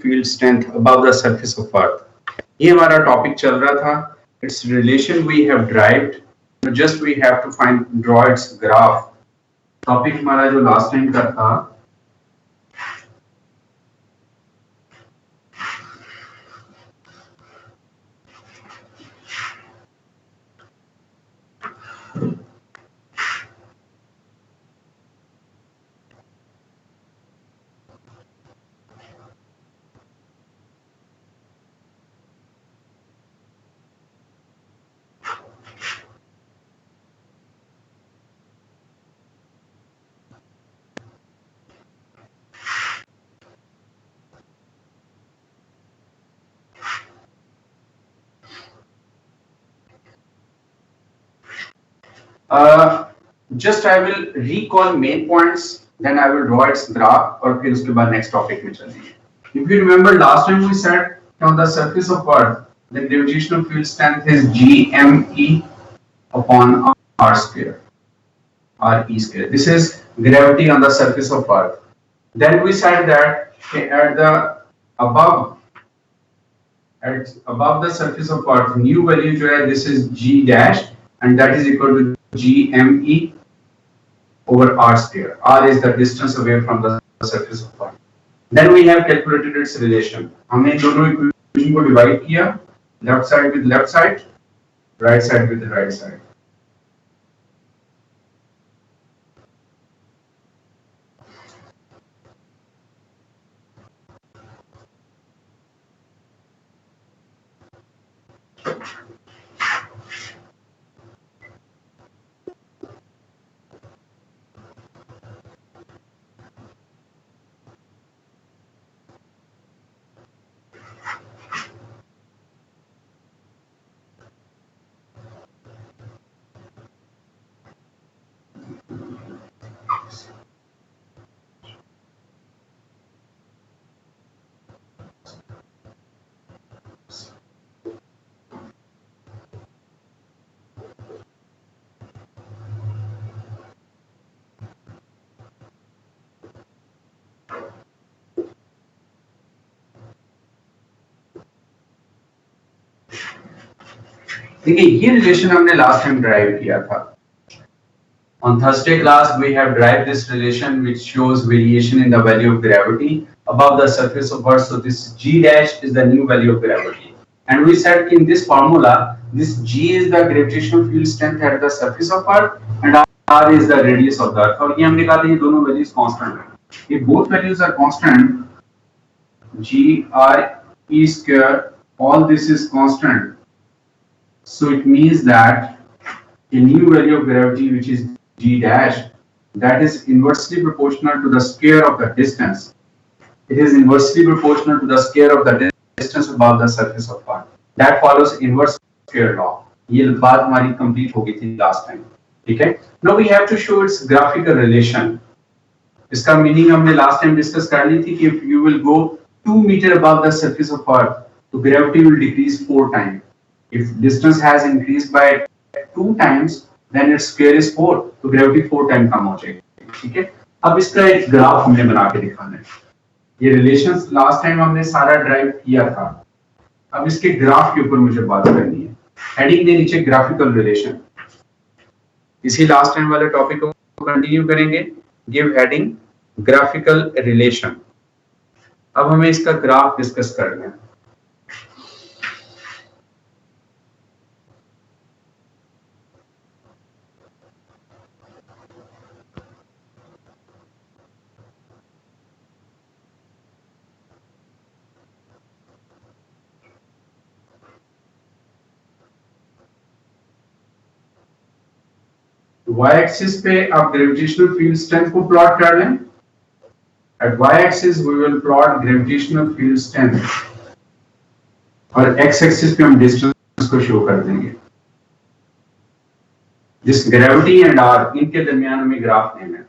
Field strength above the surface of earth. ये हमारा topic चल रहा था। Its relation we have derived, just we have to find draw its graph. Topic हमारा जो last time का था, just I will recall main points, then I will draw its graph और फिर उसके बाद नेक्स्ट टॉपिक में चलेंगे। If you remember last time we said on the surface of Earth, the gravitational field strength is GME upon R square, RE square. This is gravity on the surface of Earth. Then we said that at the above at above the surface of Earth, new value जो है this is G dash and that is equal to GME over R square. R is the distance away from the surface of Earth. Then we have calculated its relation. हमने दोनों equation को divide किया, left side with left side, right side with right side. देखिए ये relation हमने last time drive किया था। On Thursday class we have derived this relation which shows variation in the value of gravity above the surface of Earth. So this G dash is the new value of gravity. And we said in this formula, this G is the gravitational field strength at the surface of Earth and R is the radius of the Earth. और ये हमने कहा था ये दोनों values constant हैं। If both values are constant, G R E square, all this is constant. So it means that a new value of gravity which is G dash, that is inversely proportional to the square of the distance. It is inversely proportional to the square of the distance above the surface of Earth. That follows inverse square law. ये बात हमारी complete हो गई थी last time, ठीक है? Now we have to show its graphical relation. इसका meaning हमने last time discuss कर ली थी कि if you will go 2 meter above the surface of Earth, तो gravity will decrease 4 times. If distance has increased by 2 times, then its square is 4, तो gravity 4 times कम हो जाएगी, ठीक है? अब इसका एक ग्राफ हमने बना के दिखाना है। ये रिलेशंस लास्ट टाइम हमने सारा ड्राइव किया था। अब इसके ग्राफ के ऊपर मुझे बात करनी है। हेडिंग के नीचे ग्राफिकल रिलेशन, इसी लास्ट टाइम वाले टॉपिक को कंटिन्यू करेंगे। Give heading graphical relation. अब हमें इसका ग्राफ डिस्कस करना है। y एक्सिस पे आप ग्रेविटेशनल फील्ड स्ट्रेंथ को प्लॉट कर लें। At y axis we will plot gravitational field strength और x एक्सिस पे हम डिस्टेंस को शो कर देंगे। जिस ग्रेविटी एंड r इनके दरमियान हमें ग्राफ लेना है।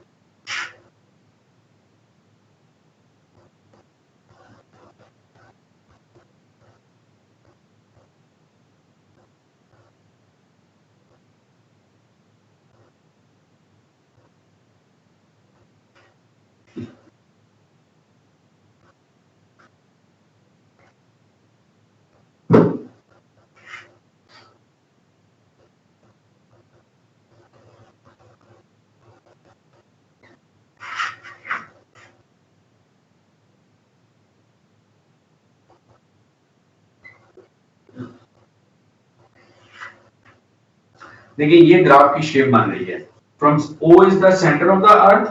देखिए ये ग्राफ की शेप बन रही है. From O is the centre of the earth,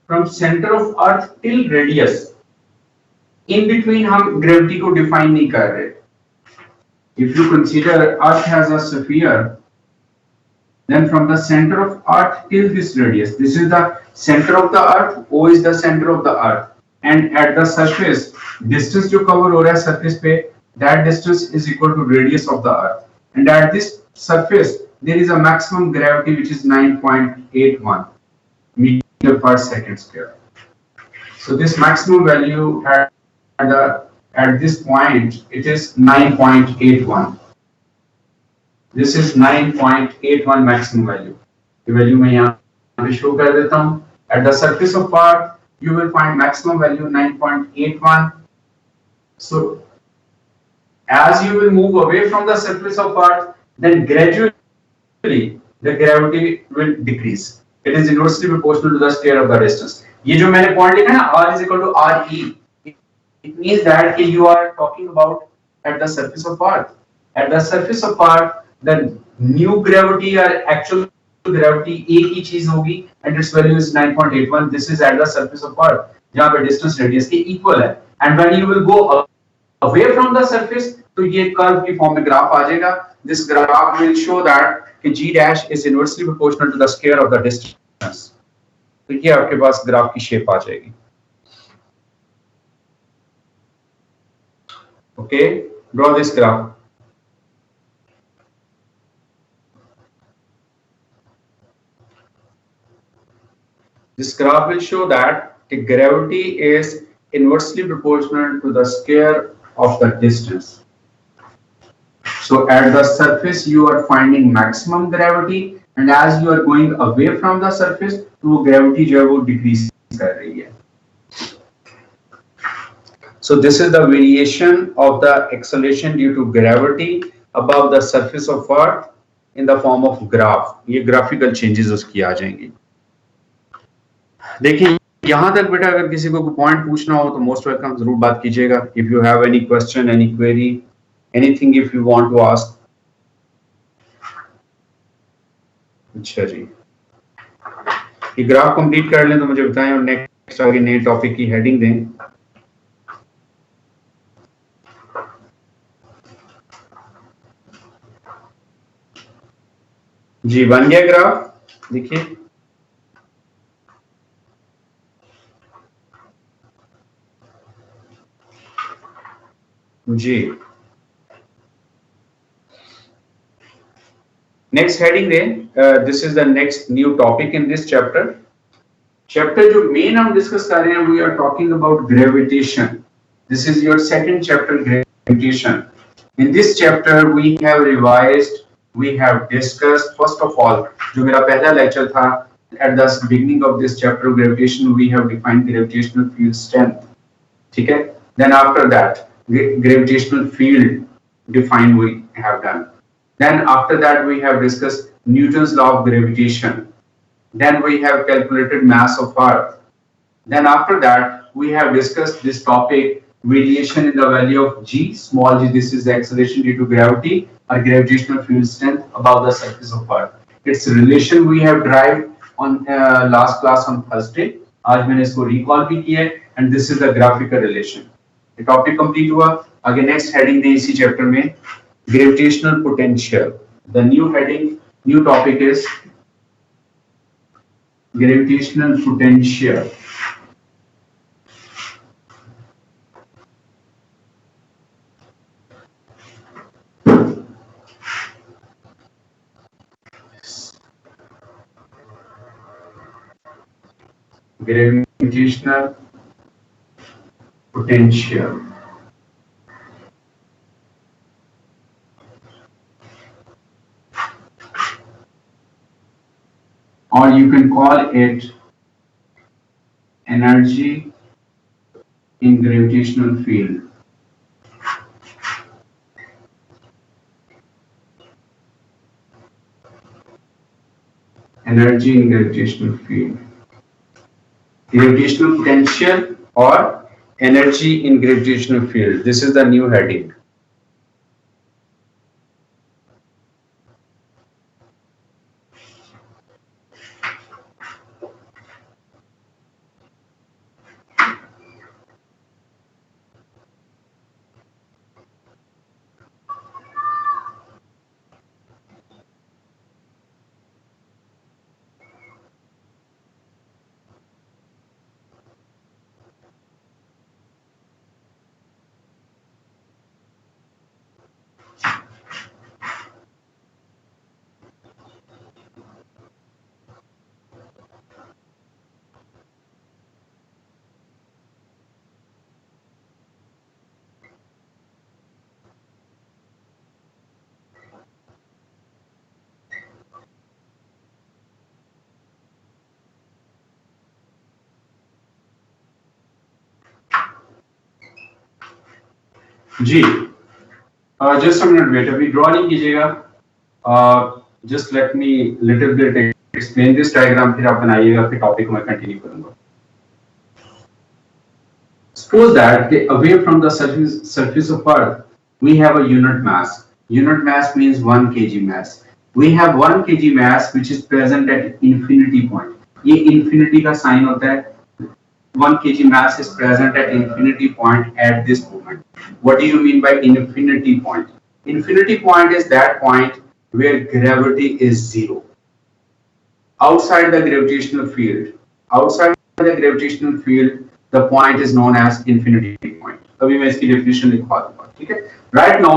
from centre of earth till radius. In between हम ग्रेविटी को डिफाइन नहीं कर रहे. If you consider earth has a sphere, then from the center of earth till this radius, this is the center of the earth, O is the center of the earth, and at the surface distance जो cover हो रहा है surface पे, that distance is equal to radius of the earth, and at this surface there is a maximum gravity which is 9.81 meter per second square. So this maximum value at this point it is 9.81. This is 9.81 maximum value. The value मैं यहाँ पे show कर देता हूँ. At the surface of part, you will find maximum value 9.81. So, as you will move away from the surface of part, then gradually the gravity will decrease. It is inversely proportional to the square of the distance. ये जो मैंने point लिखा है ना, R is equal to RE. It means that you are talking about at the surface of part. At the surface of part, the new gravity or actual gravity एक ही चीज होगी and its value is 9.81. This is at the surface of part जहाँ पे distance radius के equal है. And when you will go away from the surface, तो ये curve की form में graph आ जाएगा. This graph will show that कि G dash is inversely proportional to the square of the distance. तो ये आपके पास graph की shape आ जाएगी. Okay, draw this graph. This graph will show that the gravity is inversely proportional to the square of the distance. So at the surface you are finding maximum gravity, and as you are going away from the surface, तो gravity जो है वो decrease कर रही है. So this is the variation of the acceleration due to gravity above the surface of Earth in the form of graph. ये graphical changes उसकी आ जाएंगी. देखिए यहां तक बेटा अगर किसी को कोई पॉइंट पूछना हो तो मोस्ट वेलकम, जरूर बात कीजिएगा. If you have any question, any query, anything if you want to ask. अच्छा जी, ये ग्राफ कंप्लीट कर लें तो मुझे बताएं और नेक्स्ट आगे नए टॉपिक की हेडिंग दें. जी बन गया ग्राफ. देखिए जी, नेक्स्ट हेडिंग दें. This is the next new topic in this chapter. Chapter जो मेन हम डिस्कस कर रहे हैं, we are talking about gravitation. This is your second chapter, gravitation. In this chapter we have revised, we have discussed. First of all जो मेरा पहला lecture था, at the beginning of this chapter gravitation, we have defined gravitational field strength. ठीक है. Then after that gravitational field define we have done. Then after that we have discussed Newton's law of gravitation. Then we have calculated mass of Earth. Then after that we have discussed this topic, variation in the value of g, small g. This is the acceleration due to gravity or gravitational field strength above the surface of Earth. Its relation we have derived on last class on Thursday. आज मैंने इसको recall भी किया है, and this is the graphical relation. Topic complete हुआ. आगे next heading दें इसी चैप्टर में, gravitational potential. The new heading, new topic is gravitational potential. Gravitational potential. Or you can call it energy in gravitational field. Energy in gravitational field. Gravitational potential or energy in gravitational field. This is the new heading. जी just a minute wait, अभी draw नहीं कीजिएगा, just let me little bit explain this diagram, फिर आप बनाइएगा, फिर topic में continue करूंगा. Suppose that away from the surface of Earth, we have a unit mass. Unit mass means 1 kg mass. We have 1 kg mass which is present at infinity point. ये infinity का sign होता है. 1 kg mass is present at infinity point at this moment. What do you mean by infinity point? Infinity point is that point where gravity is zero. Outside the gravitational field, outside the gravitational field, the point is known as infinity point. अभी मैं इसकी definition लिखवा दूंगा, ठीक है? Right now,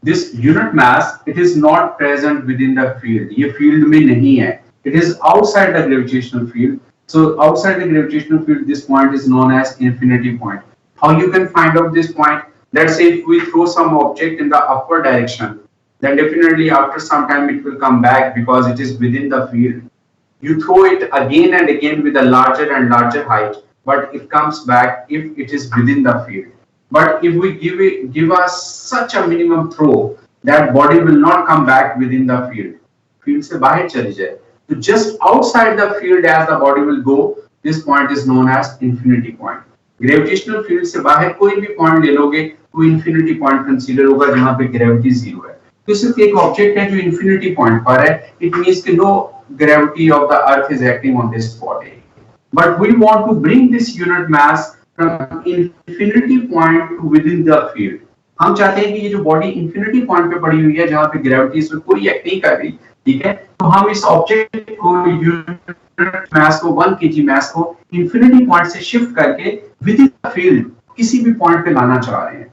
this unit mass, it is not present within the field. ये field में नहीं है. It is outside the gravitational field. So outside the gravitational field, this point is known as infinity point. How you can find out this point? Let's say if we throw some object in the upward direction, then definitely after some time it will come back because it is within the field. You throw it again and again with a larger and larger height, but it comes back if it is within the field. But if we give us such a minimum throw, that body will not come back within the field. Field से बाहर चली जाए. So just outside the field as the body will go, this point is known as infinity point. Gravitational field से बाहर कोई भी point ले लोगे, तो infinity point consider होगा जहाँ पे gravity zero है. तो सिर्फ एक ऑब्जेक्ट है जो infinity point पर है. It means कि no gravity of the earth is acting on this body, but we want to bring this unit mass from infinity point to within the field. हम चाहते हैं कि ये जो बॉडी इंफिनिटी पॉइंट पे पड़ी हुई है जहां पे ग्रेविटी इसमें कोई एक्ट नहीं कर रही, ठीक है, तो हम इस ऑब्जेक्ट को यूनिट मास को 1 केजी मास को इंफिनिटी पॉइंट से शिफ्ट करके विद इन द फील्ड किसी भी पॉइंट पे लाना चाह रहे हैं.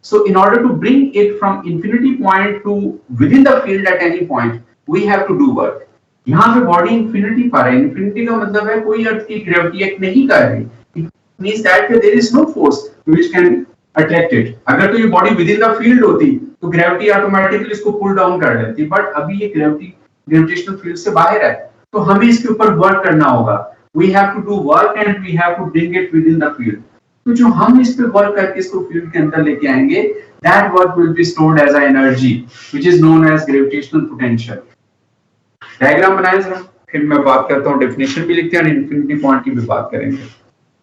So in order to bring it from infinity point to within the field at any point, we have to do work. यहाँ पे बॉडी इंफिनिटी पर है. इंफिनिटी का मतलब है कोई अर्थ की ग्रेविटी एक्ट नहीं कर रही. It means that there is no force which can attract it. अगर तो ये body within the field होती तो ग्रेविटी ऑटोमेटिकली इसको पुल डाउन कर लेती, बट अभी ये ग्रेविटी ग्रेविटेशनल फील्ड से बाहर है, तो हमें इसके ऊपर वर्क करना होगा. We have to do work and we have to bring it within the field. तो जो हम इस पे वर्क करके इसको फील्ड के अंदर लेके आएंगे, that work will be stored as a energy which is known as gravitational potential. Diagram बनाए जरा, फिर मैं बात करता हूँ, डेफिनेशन भी लिखते हैं और इन्फिनिटी पॉइंट की भी बात करेंगे.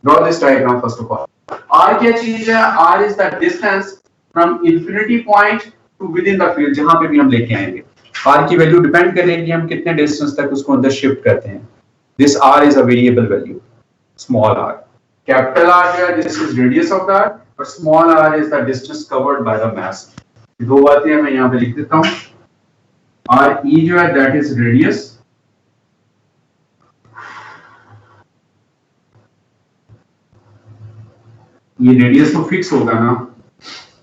Draw this diagram first of all. R क्या चीज है? R is the distance from infinity point to within the field, जहां पे भी हम लेके आएंगे. आर की वैल्यू डिपेंड करेगी कि हम कितने डिस्टेंस तक उसको अंदर शिफ्ट करते हैं. This R is a variable value, small R. Capital R जो है this is radius of the R, और small are is the distance covered by the mass. दो बातें मैं यहाँ पे लिख देता हूँ. आर ई जो है दैट इज रेडियस, ये रेडियस तो फिक्स होगा ना,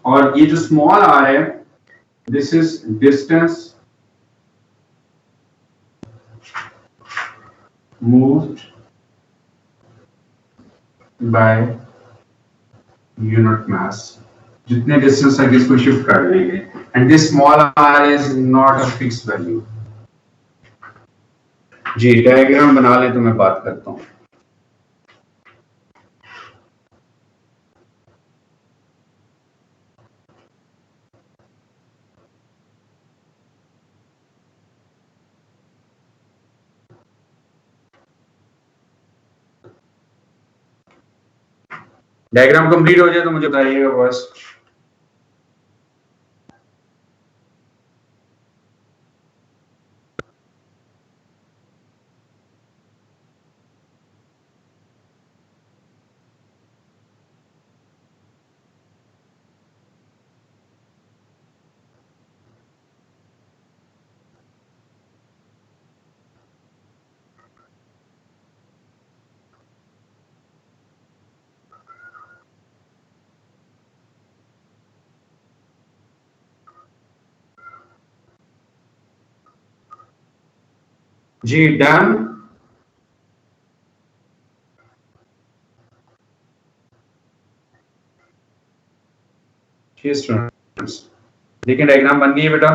और ये जो स्मॉल आर है this is distance moved by unit mass. जितने डिस्टेंस तक इसको शिफ्ट कर लेंगे, and this small are is not a fixed value. जी डायग्राम बना ले तो मैं बात करता हूँ. डायग्राम कंप्लीट हो जाए तो मुझे बताइएगा बस. जी डन. स्टूडेंट्स देखिए डायग्राम बन गई है बेटा.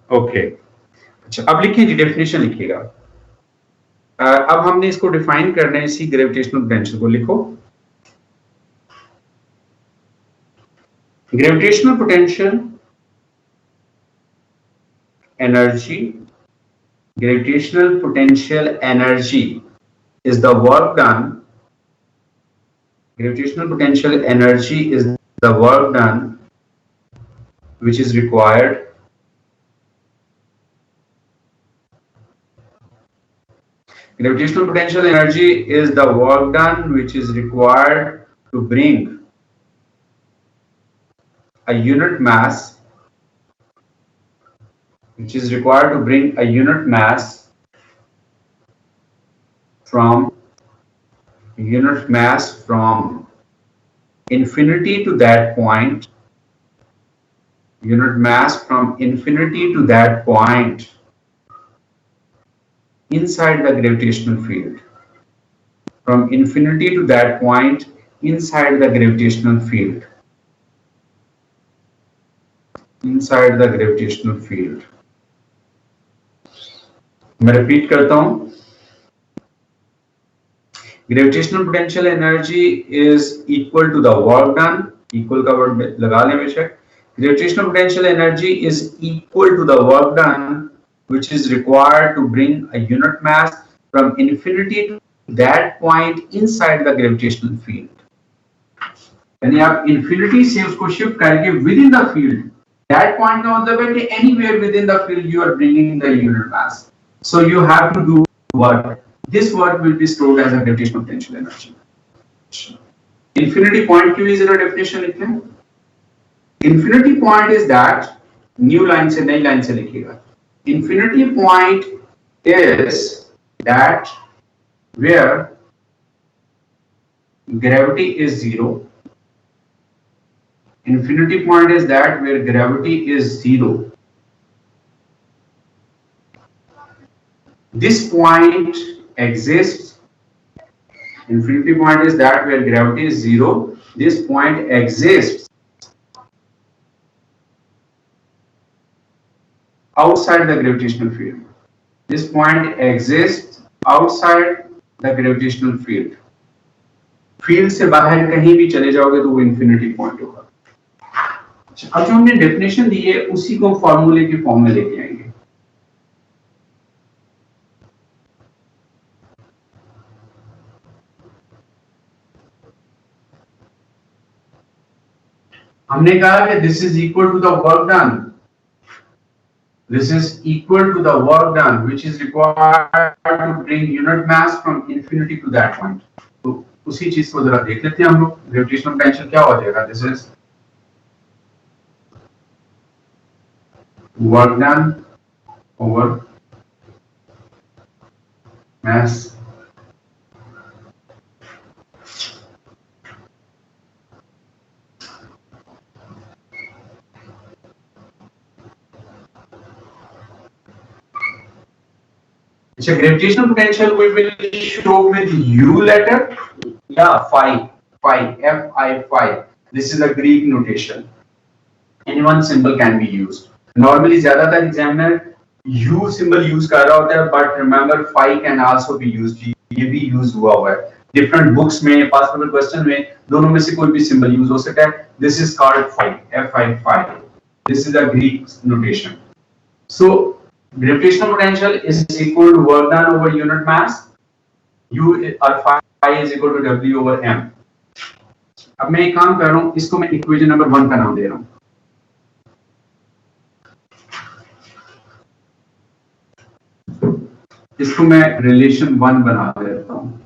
ओके अच्छा, अब लिखिए जी, डेफिनेशन लिखिएगा। अब हमने इसको डिफाइन करना है, इसी ग्रेविटेशनल पोटेंशियल को लिखो। Gravitational potential energy, gravitational potential energy is the work done. Gravitational potential energy is the work done which is required gravitational potential energy is the work done which is required to bring a unit mass which is required to bring a unit mass from infinity to that point, unit mass from infinity to that point inside the gravitational field, from infinity to that point inside the gravitational field, inside the gravitational field. मैं repeat करता हूं, gravitational potential energy is equal to the work done, equal का word लगा लें बेशक, gravitational potential energy is equal to the work done which is required to bring a unit mass from infinity to that point inside the gravitational field. यानी आप infinity से उसको shift करके within the field, that point का मतलब है कि anywhere within the field you are bringing the unit mass. So you have to do work. This work will be stored as a gravitational potential energy. Infinity point की भी जरा definition लिख लें. Infinity point is that, new line से नई line से लिखिएगा. Infinity point is that where gravity is zero. Infinity point is that where gravity is zero. This point exists. Infinity point is that where gravity is zero. This point exists outside the gravitational field. This point exists outside the gravitational field. Field से बाहर कहीं भी चले जाओगे तो वो infinity point होगा. अब जो हमने डेफिनेशन दी है उसी को फॉर्मूले के फॉर्म में लेके आएंगे. हमने कहा कि this is equal to the work done. This is equal to the work done which is required to bring unit mass from infinity to that point. तो उसी चीज को जरा देख लेते हैं हम लोग. ग्रेविटेशनल पोटेंशियल क्या हो जाएगा? This is work done over mass अच्छा. gravitational potential we will show with U letter, yeah, phi, phi. This is a Greek notation. Any one symbol can be used. Normally ज्यादातर examiner U symbol use कर रहा होता है, but remember phi can also be used. ये भी use हुआ है different books में, past paper question में, दोनों में से कोई भी symbol use हो सकता है. This is called phi, phi. This is a Greek notation. So gravitational potential is equal to work done over unit mass. U or phi is equal to W over m. अब मैं एक काम कर रहा हूँ, इसको मैं इक्वेशन नंबर 1 का नाम दे रहा हूँ. इसको मैं रिलेशन 1 बना देता हूँ.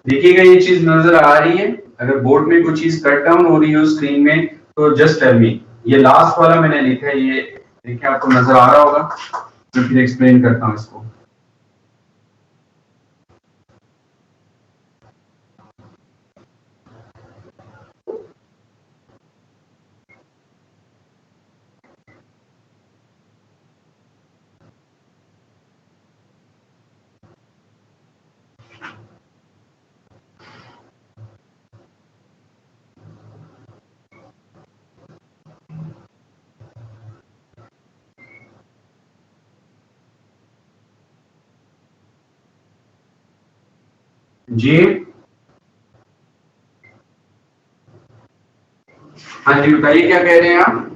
देखिएगा ये चीज नजर आ रही है? अगर बोर्ड में कुछ चीज कट डाउन हो रही है स्क्रीन में तो जस्ट टेल मी। ये लास्ट वाला मैंने लिखा है, ये देखिए आपको नजर आ रहा होगा, मैं फिर एक्सप्लेन करता हूँ इसको। जी हाँ जी बताइए क्या कह रहे हैं आप?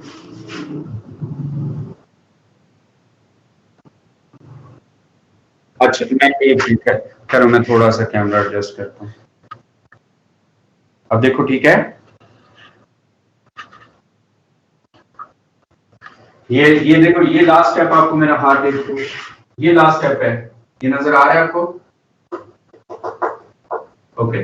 अच्छा मैं एक मिनट है, चलो मैं थोड़ा सा कैमरा एडजस्ट करता हूँ। अब देखो ठीक है? ये देखो, ये लास्ट स्टेप आपको मेरा हाथ देखो, ये लास्ट स्टेप है, ये नजर आ रहा है आपको? ओके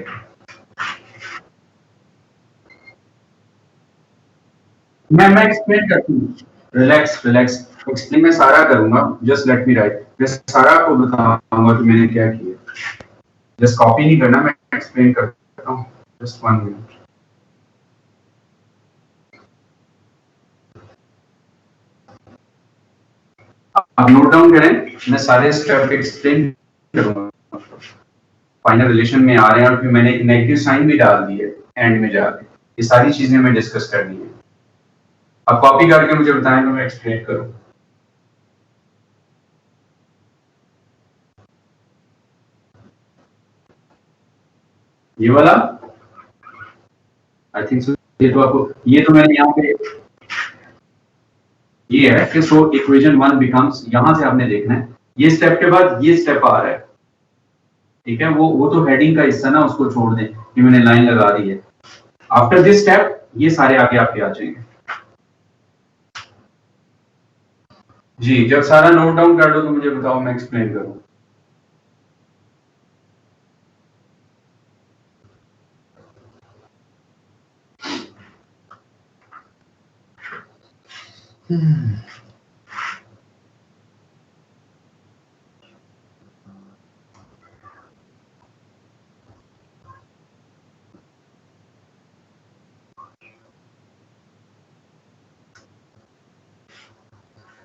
मैं एक्सप्लेन करती हूँ, रिलैक्स रिलैक्स, एक्सप्लेन मैं सारा करूंगा, जस्ट लेट मी राइट, मैं सारा आपको बताऊंगा कि मैंने क्या किया, जस्ट कॉपी नहीं करना, मैं एक्सप्लेन करता हूँ, जस्ट 1 मिनट। आप नोट डाउन करें, मैं सारे स्टेप एक्सप्लेन करूंगा। फाइनल रिलेशन में आ रहे हैं और फिर मैंने एक नेगेटिव साइन भी डाल दी है एंड में जाके, ये सारी चीजें मैं डिस्कस करनी है। आप कॉपी करके मुझे बताएं तो मैं एक्सप्लेन करूं। ये वाला आई थिंक सो, ये तो आपको, ये तो मैंने यहाँ पे, ये है कि सो इक्वेशन 1 बिकम्स, यहां से आपने देखना है, ये स्टेप के बाद ये स्टेप आ रहा है, ठीक है? वो तो हेडिंग का हिस्सा ना, उसको छोड़ दें, ये मैंने लाइन लगा दी है। आफ्टर दिस स्टेप ये सारे आगे आपके आ जाएंगे। जी जब सारा नोट डाउन कर लो तो मुझे बताओ, मैं एक्सप्लेन करूं।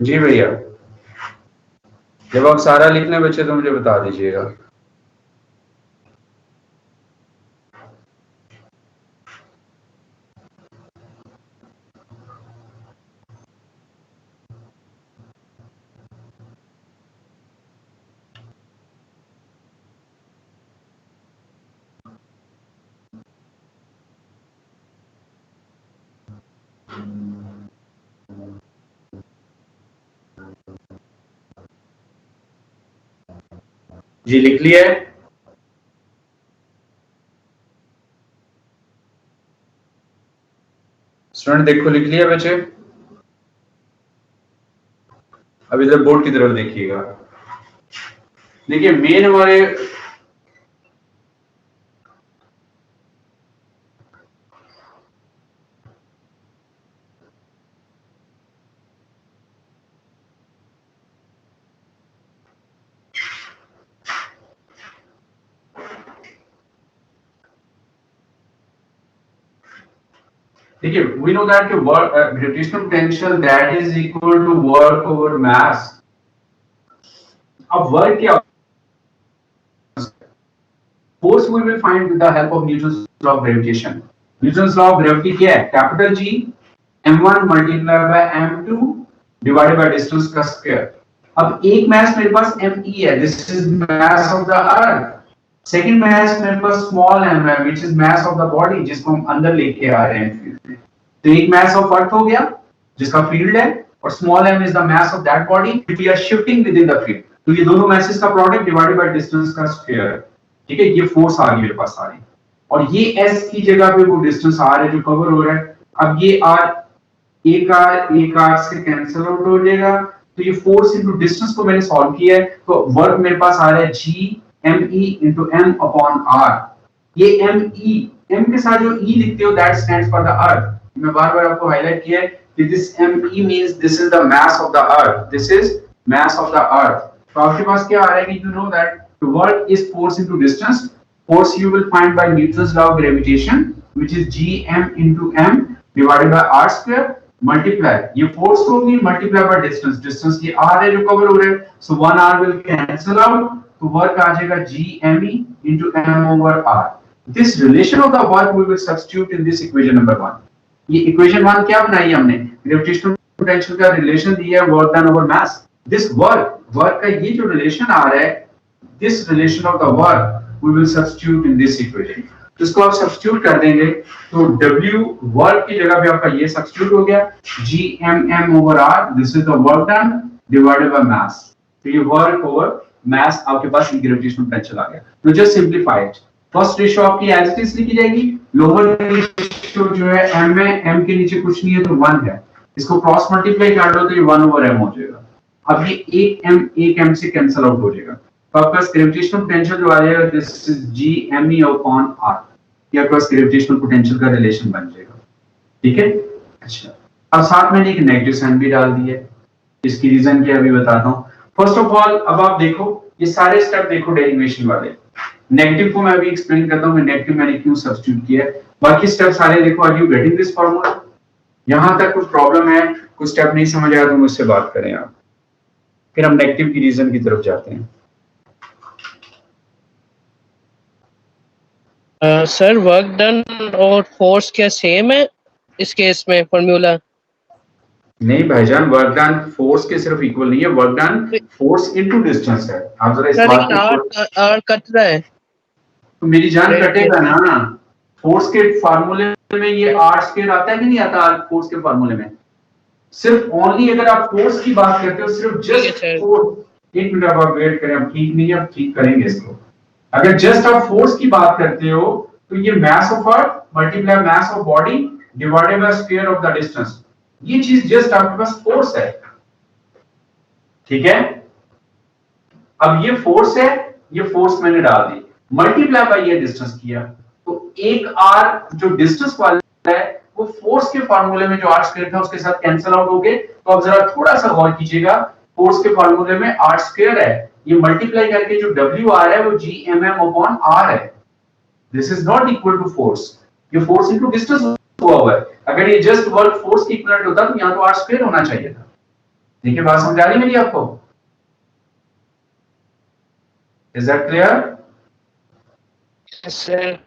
जी भैया, जब आप सारा लिखने बच्चे तो मुझे बता दीजिएगा। जी लिख लिया है? स्टूडेंट देखो लिख लिया बच्चे? अब इधर बोर्ड की तरफ देखिएगा। देखिए मेन हमारे, देखिए we know that work gravitational potential that is equal to work over mass। अब वर्क क्या, force we will find with the help of Newton's law of gravitation। Newton's law of gravity क्या है? Capital G m1 multiplied by m2 divided by distance का square. अब एक mass मेरे पास me है, this is mass of the earth. Second mass मेरे पास स्मॉल m है, which is mass of the body, जिसको हम अंदर लेके आ रहे हैं फील्ड में। तो एक मास ऑफ अर्थ हो गया जिसका फील्ड है, और small m is the mass of that body which we are shifting within the field. तो ये दोनों मासेस का प्रोडक्ट डिवाइडेड बाय डिस्टेंस का स्क्वायर, ठीक है? ये फोर्स आ गई मेरे पास सारी, और ये s की जगह पे वो डिस्टेंस r है जो कवर हो रहा है। अब ये r एक r से कैंसिल आउट हो जाएगा, तो ये फोर्स इनटू डिस्टेंस को मैंने सॉल्व किया है, तो वर्क मेरे पास आ रहा है g me into m upon r। ये एम के साथ जो ई लिखते हो that stands for the earth. मैं बार बार आपको हाईलाइट किया है कि this M means this is the mass of the earth, this is mass of the earth. तो आपके पास क्या आ रहा है कि you know that the work is force into distance, force you will find by Newton's law of gravitation, which is gm into m divided by r square multiply ये force होगी multiply by distance, distance ये r है जो cover हो रहा है, so 1r will cancel out, तो work आ जाएगा gme into m over r। This relation of the work we will substitute in this equation number 1। ये equation 1 क्या बनाई हमने, gravitational potential का relation दिया है work done over mass। This work का ये जो relation आ रहा है, this relation of the work we will substitute in this equation। तो इसको आप सब्स्टिट्यूट कर देंगे तो W वर्क की जगह पे आपका ये सब्स्टिट्यूट हो गया gmm over r, this is the work done divided by mass। तो ये वर्क ओवर mass आपके पास ग्रेविटेशनल पोटेंशियल आ गया। तो just simplify it, first ratio आपकी एज इट इज लिखी जाएगी, लोअर रेशियो जो है m है, m के नीचे कुछ नहीं है तो 1 है, इसको क्रॉस मल्टीप्लाई कर लो तो ये 1 over m हो जाएगा। अब ये एक m से कैंसिल आउट हो जाएगा, तो आपका ग्रेविटेशनल पोटेंशियल जो आ जाएगा this is gme upon r, ये आपका ग्रेविटेशनल पोटेंशियल का रिलेशन बन जाएगा। ठीक है, अच्छा अब साथ में एक नेगेटिव साइन भी डाल दिया है, इसकी रीजन क्या अभी बताता हूं। फर्स्ट ऑफ ऑल अब आप देखो ये सारे स्टेप देखो डेरिवेशन वाले, नेगेटिव को मैं अभी एक्सप्लेन करता हूं, नेगेटिव मैंने क्यों सब्स्टिट्यूट किया है, बाकी स्टेप सारे देखो। Are you getting this formula? यहां तक कुछ प्रॉब्लम है, कुछ स्टेप नहीं समझ आया तो मुझसे बात करें आप, फिर हम नेगेटिव की रीजन की तरफ जाते हैं। सर वर्क डन और फोर्स क्या सेम है इस केस में फॉर्मूला? नहीं भाईजान, वर्क डन फोर्स के सिर्फ इक्वल नहीं है, work done force into distance है। आप जरा इस बात को आर कट रहा है तो मेरी जान कटेगा ना, फोर्स के फार्मूले में ये आर स्क्वायर आता है कि नहीं आता फोर्स के फार्मूले में? सिर्फ ओनली अगर आप फोर्स की बात करते हो, सिर्फ जस्ट फोर्स, एक मिनट आप वेट करें, अब ठीक नहीं है, अब ठीक करेंगे इसको। अगर जस्ट आप फोर्स की बात करते हो तो ये mass of earth multiply mass of body divided by square of the distance, ये चीज जस्ट आपके पास फोर्स है। ठीक है, अब ये फोर्स है, ये फोर्स मैंने डाल दी, मल्टीप्लाई बाय ये डिस्टेंस किया, तो एक आर जो डिस्टेंस वाला है वो फोर्स के फार्मूले में जो आर स्क्वायर था उसके साथ कैंसिल आउट हो गए। तो अब जरा थोड़ा सा गौर कीजिएगा, फोर्स के फार्मूले में आर स्क्वायर है, ये मल्टीप्लाई करके जो W आ रहा है वो gmm upon r है। This is not equal to force, ये फोर्स इनटू डिस्टेंस हुआ हुआ है। अगर ये जस्ट वर्क फोर्स की इक्विवेलेंट होता तो यहां तो r स्क्वायर होना चाहिए था। देखिए बात समझ आ रही मेरी आपको? Is that clear? Yes sir.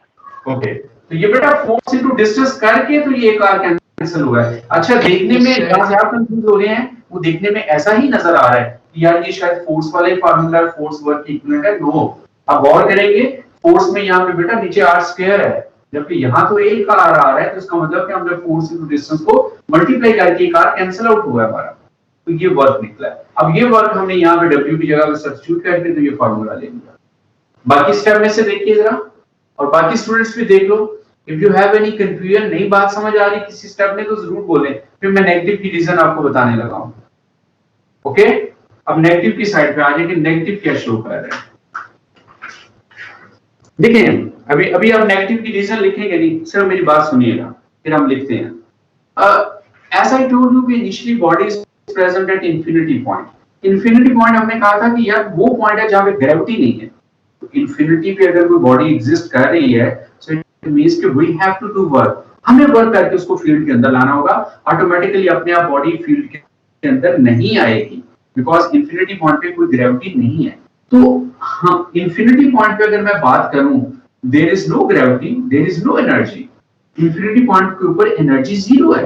Okay, तो ये बेटा फोर्स इनटू डिस्टेंस करके तो ये एक r कैंसिल हुआ है। अच्छा देखने में जहां से आप कंफ्यूज हो रहे हैं वो देखने में ऐसा ही नजर आ रहा है कि यार ये शायद फोर्स वाला ही फार्मूला है, फोर्स वर्क की इक्विवेलेंट है। नो, अब गौर करेंगे फोर्स में यहाँ पे बेटा नीचे r स्क्वायर है, जबकि यहाँ तो एक r आ रहा है, तो इसका मतलब कि हमने फोर्स इनटू डिस्टेंस को मल्टीप्लाई करके एक r कैंसिल आउट हुआ है हमारा, तो ये वर्क निकला है। अब ये वर्क हमने यहाँ पे w की जगह पे सब्स्टिट्यूट करके तो ये फार्मूला ले लिया। बाकी स्टेप में से देखिए जरा, और बाकी स्टूडेंट्स भी देख लो। If you have any confusion, नहीं बात समझ आ रही किसी स्टेप में तो जरूर बोलें, फिर मैं नेगेटिव की रीजन आपको बताने लगा हूं। ओके, अब नेगेटिव की साइड पे आ जाए कि नेगेटिव क्या शो कर रहा है। देखिए अभी आप नेगेटिव की रीजन लिखेंगे नहीं, सिर्फ मेरी बात सुनिएगा फिर हम लिखते हैं। एज आई टोल्ड यू कि initially body is present at infinity point. Infinity point हमने कहा था कि यार वो पॉइंट है जहां पे ग्रेविटी नहीं है। तो इंफिनिटी पे अगर कोई बॉडी एग्जिस्ट कर रही है सो इट मींस कि we have to do work, हमें वर्क करके उसको फील्ड के अंदर लाना होगा। ऑटोमेटिकली अपने आप बॉडी फील्ड के अंदर नहीं आएगी, बिकॉज इंफिनिटी पॉइंट पे कोई ग्रेविटी नहीं है। तो हम इंफिनिटी पॉइंट पे अगर मैं बात करूं, there is no gravity, there is no energy. Infinity point के ऊपर एनर्जी जीरो है,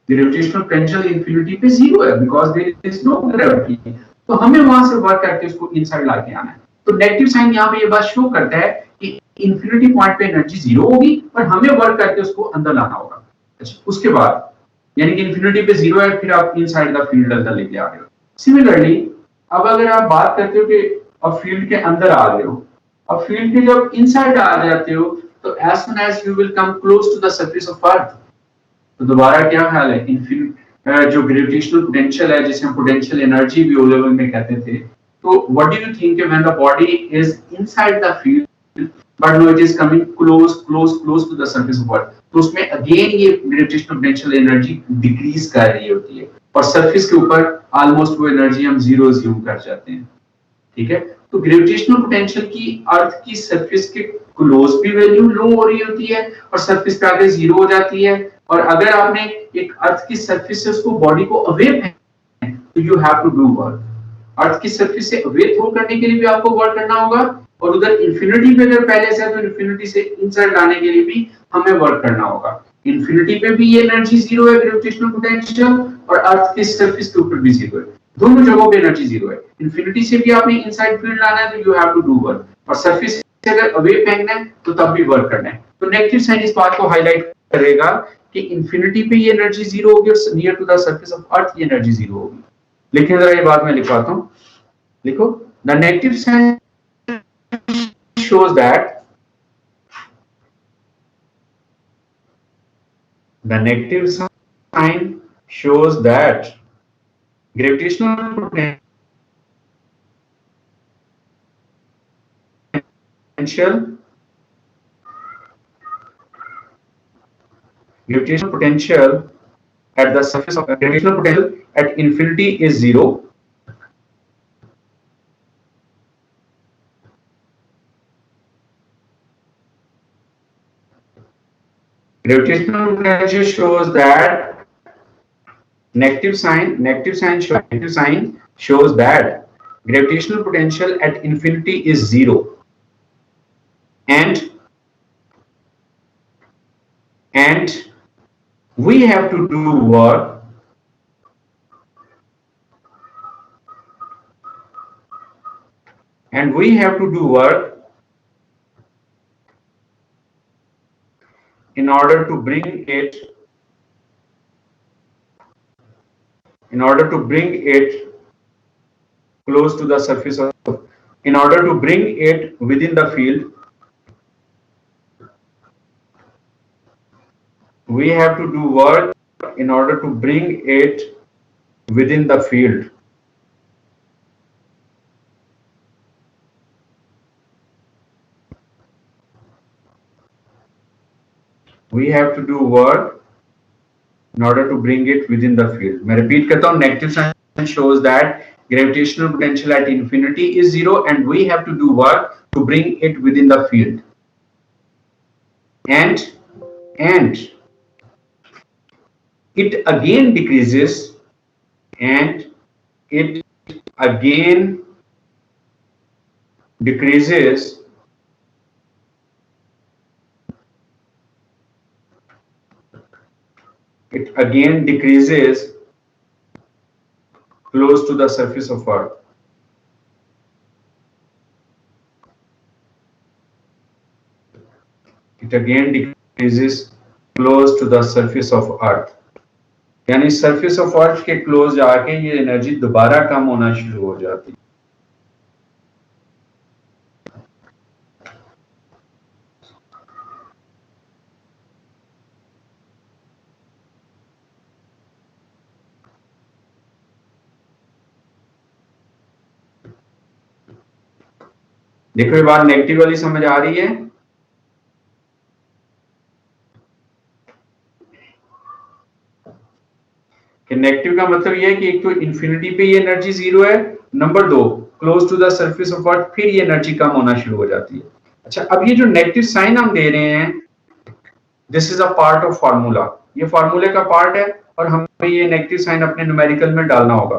ग्रेविटेशनल पोटेंशियल इंफिनिटी पे जीरो है, because there is no gravity. तो हमें वहां से वर्क करके उसको इनसाइड लाके आना है। तो नेगेटिव साइन यहाँ पे ये बात शो करता है कि इंफिनिटी पॉइंट पे एनर्जी जीरो होगी और हमें वर्क करके उसको अंदर लाना होगा। अच्छा, उसके बाद यानी कि इंफिनिटी पे जीरो है, फिर आप इनसाइड द फील्ड अंदर लेके आ रहे हो। सिमिलरली अब अगर आप बात करते हो कि अब फील्ड के अंदर आ रहे हो, अब फील्ड के जब इनसाइड आ जाते हो तो as soon as you will come close to the surface of earth, तो दोबारा क्या ख्याल है, जो ग्रेविटेशनल पोटेंशियल है जिसे हम पोटेंशियल एनर्जी भी ओ लेवल में कहते थे, तो what do you think when the body is inside the field but no it is coming close to the surface of earth, तो उसमें अगेन ये ग्रेविटेशनल पोटेंशियल एनर्जी डिक्रीज कर रही होती है और सरफेस के ऊपर ऑलमोस्ट वो एनर्जी हम जीरो ज्यूम कर जाते हैं। ठीक है, तो ग्रेविटेशनल पोटेंशियल की अर्थ की सरफेस के क्लोज भी वैल्यू लो हो रही होती है और सरफेस पे आगे जीरो हो जाती है। और अगर आपने एक अर्थ की सरफेस से उसको बॉडी को अवे तो you have to do work. Earth की सरफेस से अवे थ्रो करने के लिए भी आपको वर्क करना होगा और उधर इंफिनिटी पे अगर पहले से है तो इंफिनिटी से इनसाइड लाने के लिए भी हमें वर्क करना होगा। इंफिनिटी पे भी ये एनर्जी जीरो है ग्रेविटेशनल पोटेंशियल और अर्थ की सरफेस के ऊपर भी जीरो है, दोनों जगहों पे एनर्जी जीरो है। इंफिनिटी से भी आपने इनसाइड फील्ड लाना है तो you have to do work और सरफेस से अगर अवे फेंकना है तो तब भी वर्क करना है। तो नेगेटिव साइन इस बात को हाईलाइट करेगा कि इंफिनिटी पे ये एनर्जी जीरो होगी और near to the surface of earth ये एनर्जी जीरो होगी। लिखिए जरा ये बात मैं लिखवाता हूं, लिखो the negative sign shows that the negative sign shows that gravitational potential at the surface of gravitational potential at infinity is zero. Gravitational potential shows that negative sign shows that gravitational potential at infinity is zero, and we have to do work in order to bring it close to the surface of, in order to bring it within the field, we have to do work in order to bring it within the field. We have to do work in order to bring it within the field. मैं repeat करता हूँ, negative sign shows that gravitational potential at infinity is zero and we have to do work to bring it within the field. And it again decreases and it again decreases close to the surface of earth. It again decreases close to the surface of earth. यानी surface of अर्थ के close जाके ये energy दोबारा कम होना शुरू हो जाती है। देखो ये बात नेगेटिव वाली समझ आ रही है? कि नेगेटिव का मतलब ये है कि एक तो इंफिनिटी पे ये एनर्जी जीरो है, नंबर दो close to the surface of earth फिर ये एनर्जी कम होना शुरू हो जाती है। अच्छा, अब ये जो नेगेटिव साइन हम दे रहे हैं, this is a part of formula, ये फार्मूले का पार्ट है और हमें ये नेगेटिव साइन अपने न्यूमेरिकल में डालना होगा।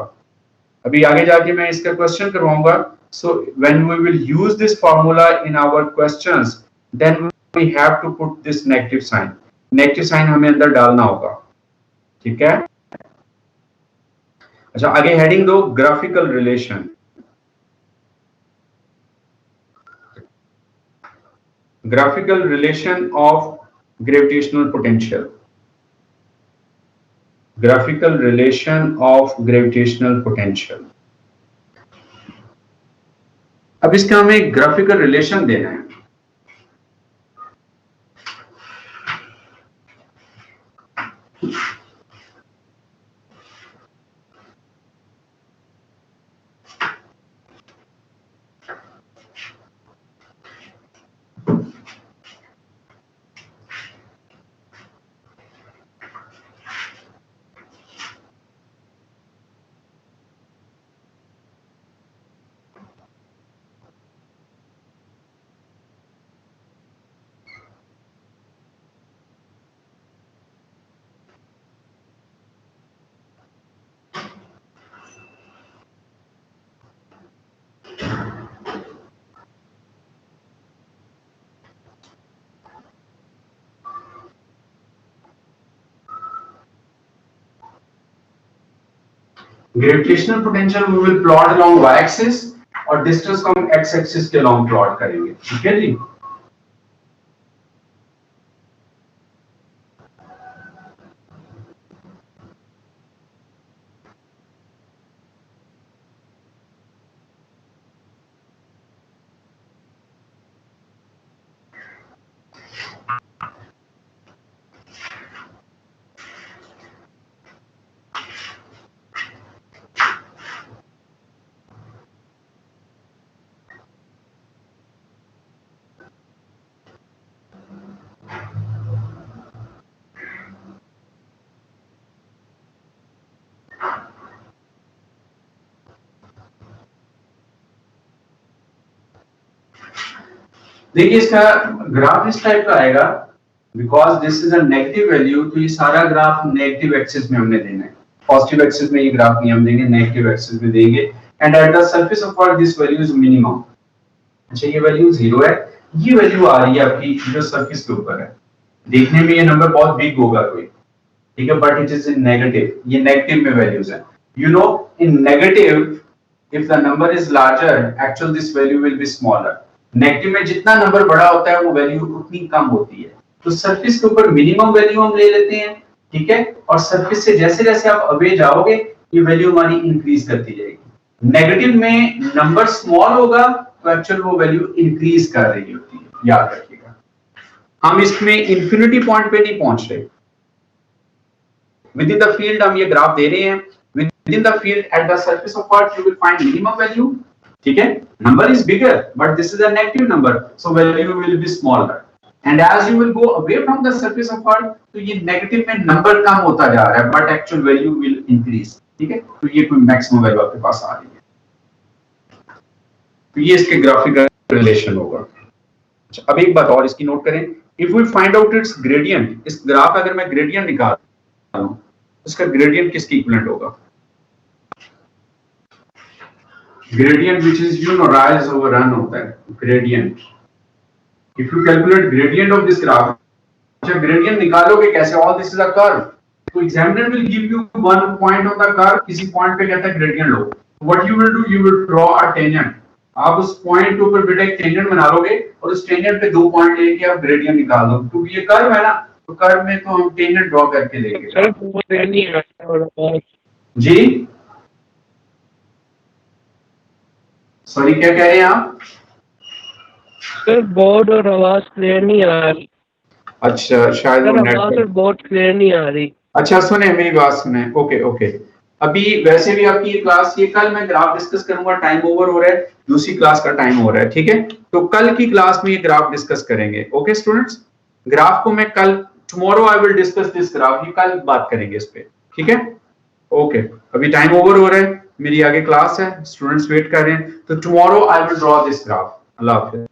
अभी आगे जाके मैं इसका क्वेश्चन करवाऊंगा। So when we will use this formula in our questions then we have to put this negative sign. Negative sign हमें अंदर डालना होगा, ठीक है? अच्छा, आगे हेडिंग दो graphical relation. Graphical relation of gravitational potential. Graphical relation of gravitational potential. अब इसका हमें ग्राफिकल रिलेशन देना है। Gravitational potential we will plot along y axis और डिस्टेंस को हम x एक्सिस के अलोंग प्लॉट करेंगे, ठीक है जी। देखिए इसका ग्राफ इस टाइप का आएगा, because this is a negative value, तो ये सारा ग्राफ नेगेटिव एक्सिस में हमने देना है। पॉजिटिव एक्सिस में ये ग्राफ नहीं हम देंगे, नेगेटिव एक्सिस में देंगे। And at the surface of earth this value is minimum. अच्छा ये वैल्यू 0 है, ये वैल्यू आ रही है आपकी जो सरफेस के ऊपर है। देखने में ये नंबर बहुत बिग होगा कोई, ठीक है, but it is in negative, ये नेगेटिव में वैल्यूज है। You know in negative if the number is larger actual this value will be smaller। Negative में जितना नंबर बड़ा होता है वो वैल्यू उतनी कम होती है। तो सरफेस के ऊपर मिनिमम वैल्यू हम ले लेते हैं, ठीक है, और सरफेस से जैसे जैसे आप अवे जाओगे ये वैल्यू हमारी इंक्रीज करती जाएगी। नेगेटिव में नंबर स्मॉल होगा तो एक्चुअल वो वैल्यू इंक्रीज कर रही होती है, याद रखिएगा। हम इसमें इंफिनिटी पॉइंट पे नहीं पहुंच रहे। विद इन द फील्ड हम ये ग्राफ दे रहे हैं, within the field at the surface of Earth you will find minimum value, ठीक है, number is bigger but this is a negative number so value will be smaller and as you will go away from the surface of Earth तो ये negative में number कम होता जा रहा है but actual value will increase, ठीक है, तो ये कोई maximum value आपके पास आ रही है। तो ये इसके ग्राफिकल रिलेशन होगा। अब एक बात और इसकी नोट करें, if we find out its gradient, इस ग्राफ अगर मैं gradient निकालूं उसका gradient किसके इक्विवेलेंट होगा? Gradient which is rise over run होता है gradient। If you calculate gradient of this graph, अच्छा gradient निकालोगे कैसे? All this is a curve, तो examiner will give you one point on the curve, किसी point पे कहता है gradient low. What you will do, you will draw a tangent। आप उस point के ऊपर बेटा एक tangent बना लोगे और उस tangent पे 2 point लेके आप gradient निकाल दो, क्योंकि ये curve है ना, तो curve में तो हम tangent draw करके लेंगे। जी सॉरी क्या कह रहे हैं आप? सर बोर्ड और आवाज क्लियर नहीं आ रही। अच्छा शायद आवाज और बोर्ड क्लियर नहीं आ रही। अच्छा सुने मेरी बात सुने, ओके ओके। अभी वैसे भी आपकी क्लास, ये कल मैं ग्राफ डिस्कस करूंगा, टाइम ओवर हो रहा है, दूसरी क्लास का टाइम हो रहा है, ठीक है, तो कल की क्लास में ये ग्राफ डिस्कस करेंगे। ओके स्टूडेंट्स, ग्राफ को मैं कल, tomorrow I will discuss this graph, ये कल बात करेंगे इस पे, ठीक है, ओके। अभी टाइम ओवर हो रहा है, मेरी आगे क्लास है, स्टूडेंट्स वेट कर रहे हैं, तो tomorrow I will draw this graph. अल्लाह हाफिज़।